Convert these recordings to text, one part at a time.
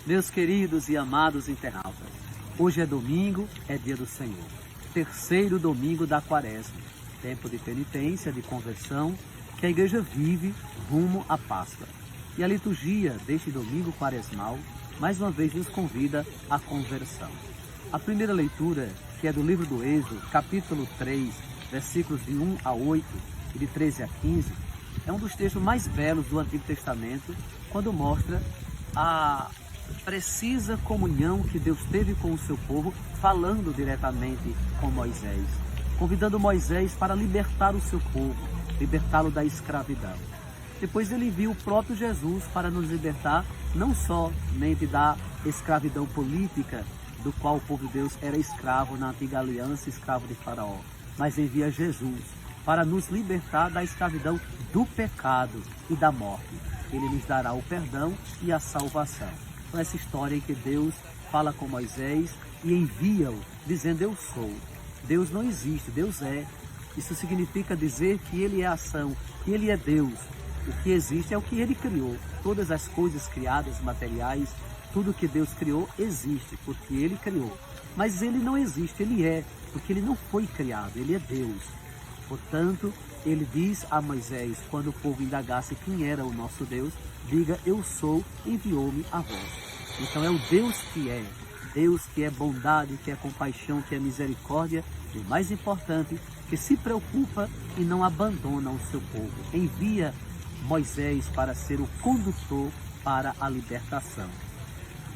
Meus queridos e amados internautas, hoje é domingo, é dia do Senhor, terceiro domingo da Quaresma, tempo de penitência, de conversão, que a igreja vive rumo à Páscoa. E a liturgia deste domingo quaresmal, mais uma vez nos convida à conversão. A primeira leitura, que é do livro do Êxodo, capítulo 3, versículos de 1 a 8 e de 13 a 15, é um dos textos mais belos do Antigo Testamento, quando mostra a precisa comunhão que Deus teve com o seu povo, falando diretamente com Moisés, convidando Moisés para libertar o seu povo, libertá-lo da escravidão. Depois ele envia o próprio Jesus para nos libertar, não somente da escravidão política, do qual o povo de Deus era escravo na antiga aliança, escravo de Faraó, mas envia Jesus para nos libertar da escravidão do pecado e da morte. Ele nos dará o perdão e a salvação. Então, essa história em que Deus fala com Moisés e envia-o, dizendo: eu sou. Deus não existe, Deus é. Isso significa dizer que Ele é ação, que Ele é Deus. O que existe é o que Ele criou. Todas as coisas criadas, materiais, tudo que Deus criou existe, porque Ele criou. Mas Ele não existe, Ele é, porque Ele não foi criado, Ele é Deus. Portanto, Ele diz a Moisés, quando o povo indagasse quem era o nosso Deus, diga: eu sou, enviou-me a vós. Então é o Deus que é bondade, que é compaixão, que é misericórdia, e o mais importante, que se preocupa e não abandona o seu povo. Envia Moisés para ser o condutor para a libertação.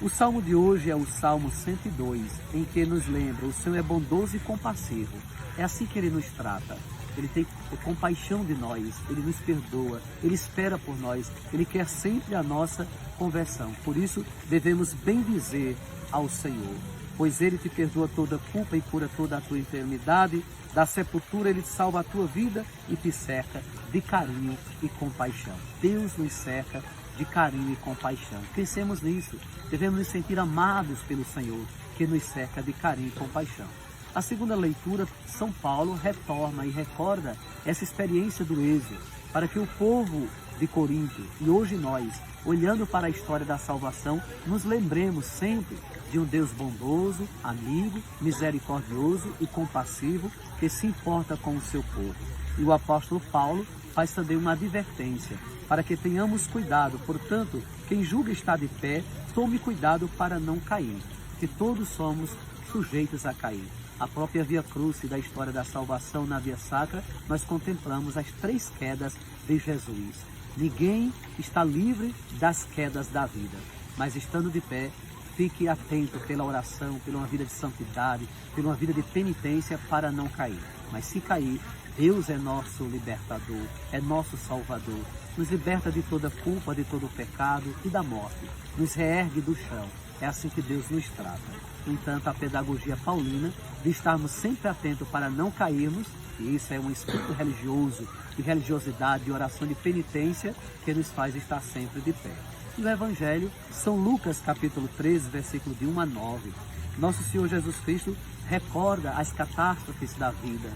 O salmo de hoje é o Salmo 102, em que nos lembra: o Senhor é bondoso e compassivo. É assim que Ele nos trata. Ele tem compaixão de nós, Ele nos perdoa, Ele espera por nós, Ele quer sempre a nossa conversão. Por isso, devemos bendizer ao Senhor, pois Ele te perdoa toda culpa e cura toda a tua enfermidade. Da sepultura Ele salva a tua vida e te cerca de carinho e compaixão. Deus nos cerca de carinho e compaixão. Pensemos nisso. Devemos nos sentir amados pelo Senhor, que nos cerca de carinho e compaixão. A segunda leitura, São Paulo retorna e recorda essa experiência do Êxodo, para que o povo de Corinto e hoje nós, olhando para a história da salvação, nos lembremos sempre de um Deus bondoso, amigo, misericordioso e compassivo, que se importa com o seu povo. E o apóstolo Paulo faz também uma advertência, para que tenhamos cuidado. Portanto, quem julga estar de pé, tome cuidado para não cair, que todos somos sujeitos a cair. A própria Via Crucis da história da salvação na Via Sacra, nós contemplamos as 3 quedas de Jesus. Ninguém está livre das quedas da vida, mas estando de pé, fique atento pela oração, pela uma vida de santidade, pela uma vida de penitência para não cair. Mas se cair, Deus é nosso libertador, é nosso salvador, nos liberta de toda culpa, de todo pecado e da morte, nos reergue do chão. É assim que Deus nos trata. No entanto, a pedagogia paulina de estarmos sempre atentos para não cairmos, e isso é um espírito religioso, de religiosidade, de oração, de penitência, que nos faz estar sempre de pé. E o Evangelho, São Lucas, capítulo 13, versículo de 1 a 9. Nosso Senhor Jesus Cristo recorda as catástrofes da vida.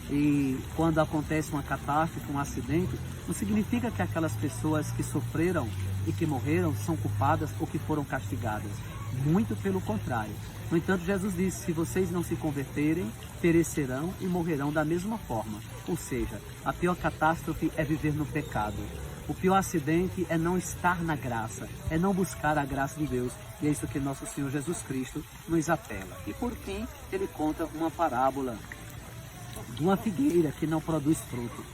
E quando acontece uma catástrofe, um acidente, não significa que aquelas pessoas que sofreram e que morreram são culpadas ou que foram castigadas. Muito pelo contrário. No entanto, Jesus disse: se vocês não se converterem, perecerão e morrerão da mesma forma. Ou seja, a pior catástrofe é viver no pecado. O pior acidente é não estar na graça, é não buscar a graça de Deus. E é isso que nosso Senhor Jesus Cristo nos apela. E por fim, Ele conta uma parábola de uma figueira que não produz fruto.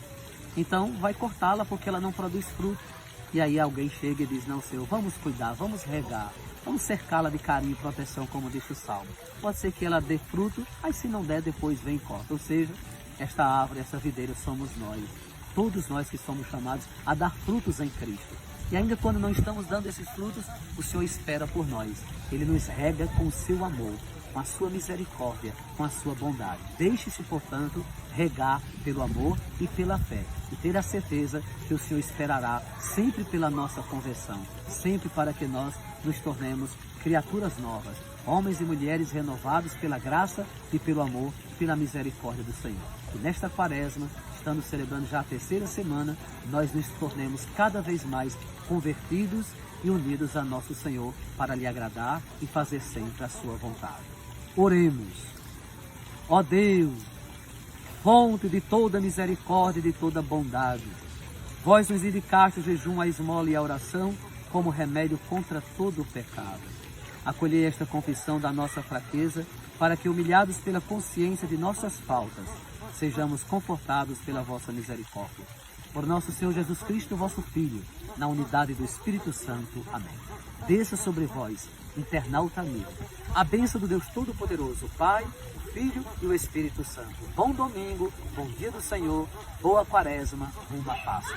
Então, vai cortá-la porque ela não produz fruto. E aí alguém chega e diz: não, Senhor, vamos cuidar, vamos regar, vamos cercá-la de carinho e proteção, como disse o Salmo. Pode ser que ela dê fruto, aí se não der, depois vem e corta. Ou seja, esta árvore, essa videira somos nós. Todos nós que somos chamados a dar frutos em Cristo. E ainda quando não estamos dando esses frutos, o Senhor espera por nós. Ele nos rega com o seu amor, com a sua misericórdia, com a sua bondade. Deixe-se, portanto, regar pelo amor e pela fé. E ter a certeza que o Senhor esperará sempre pela nossa conversão, sempre para que nós nos tornemos criaturas novas, homens e mulheres renovados pela graça e pelo amor e pela misericórdia do Senhor. E nesta Quaresma, estando celebrando já a terceira semana, nós nos tornemos cada vez mais convertidos e unidos a nosso Senhor para lhe agradar e fazer sempre a sua vontade. Oremos. Ó Deus, fonte de toda misericórdia e de toda bondade, vós nos indicaste o jejum, a esmola e a oração como remédio contra todo o pecado. Acolhei esta confissão da nossa fraqueza, para que, humilhados pela consciência de nossas faltas, sejamos confortados pela vossa misericórdia. Por nosso Senhor Jesus Cristo, vosso Filho, na unidade do Espírito Santo. Amém. Desça sobre vós, internauta amigo, a bênção do Deus Todo-Poderoso, Pai, o Filho e o Espírito Santo. Bom domingo, bom dia do Senhor, boa quaresma, rumo à Páscoa.